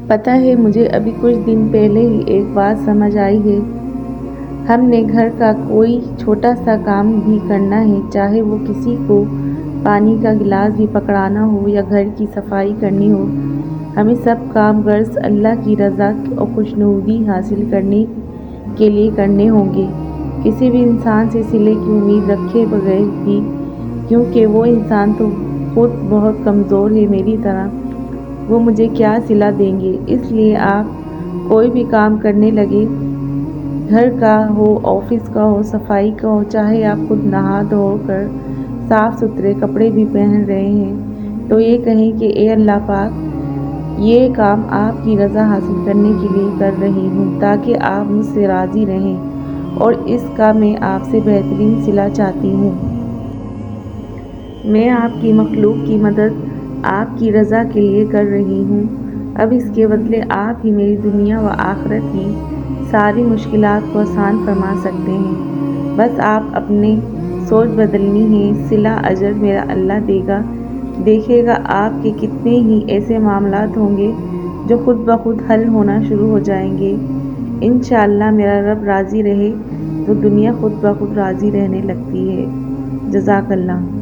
پتہ ہے مجھے ابھی کچھ دن پہلے ہی ایک بات سمجھ آئی ہے۔ ہم نے گھر کا کوئی چھوٹا سا کام بھی کرنا ہے، چاہے وہ کسی کو پانی کا گلاس بھی پکڑانا ہو یا گھر کی صفائی کرنی ہو، ہمیں سب کام غرض اللہ کی رضا اور خوشنودی حاصل کرنے کے لیے کرنے ہوں گے، کسی بھی انسان سے صلے کی امید رکھے بغیر بھی، کیونکہ وہ انسان تو خود بہت کمزور ہے میری طرح، وہ مجھے کیا صلہ دیں گے۔ اس لیے آپ کوئی بھی کام کرنے لگے، گھر کا ہو، آفس کا ہو، صفائی کا ہو، چاہے آپ خود نہا دھو کر صاف ستھرے کپڑے بھی پہن رہے ہیں، تو یہ کہیں کہ اے اللہ پاک، یہ کام آپ کی رضا حاصل کرنے کے لیے کر رہی ہوں، تاکہ آپ مجھ سے راضی رہیں، اور اس کا میں آپ سے بہترین صلہ چاہتی ہوں۔ میں آپ کی مخلوق کی مدد آپ کی رضا کے لیے کر رہی ہوں، اب اس کے بدلے آپ ہی میری دنیا و آخرت کی ساری مشکلات کو آسان فرما سکتے ہیں۔ بس آپ اپنے سوچ بدلنی ہے، صلہ اجر میرا اللہ دے گا، دیکھے گا آپ کے کتنے ہی ایسے معاملات ہوں گے جو خود بخود حل ہونا شروع ہو جائیں گے۔ انشاءاللہ میرا رب راضی رہے تو دنیا خود بخود راضی رہنے لگتی ہے۔ جزاک اللہ۔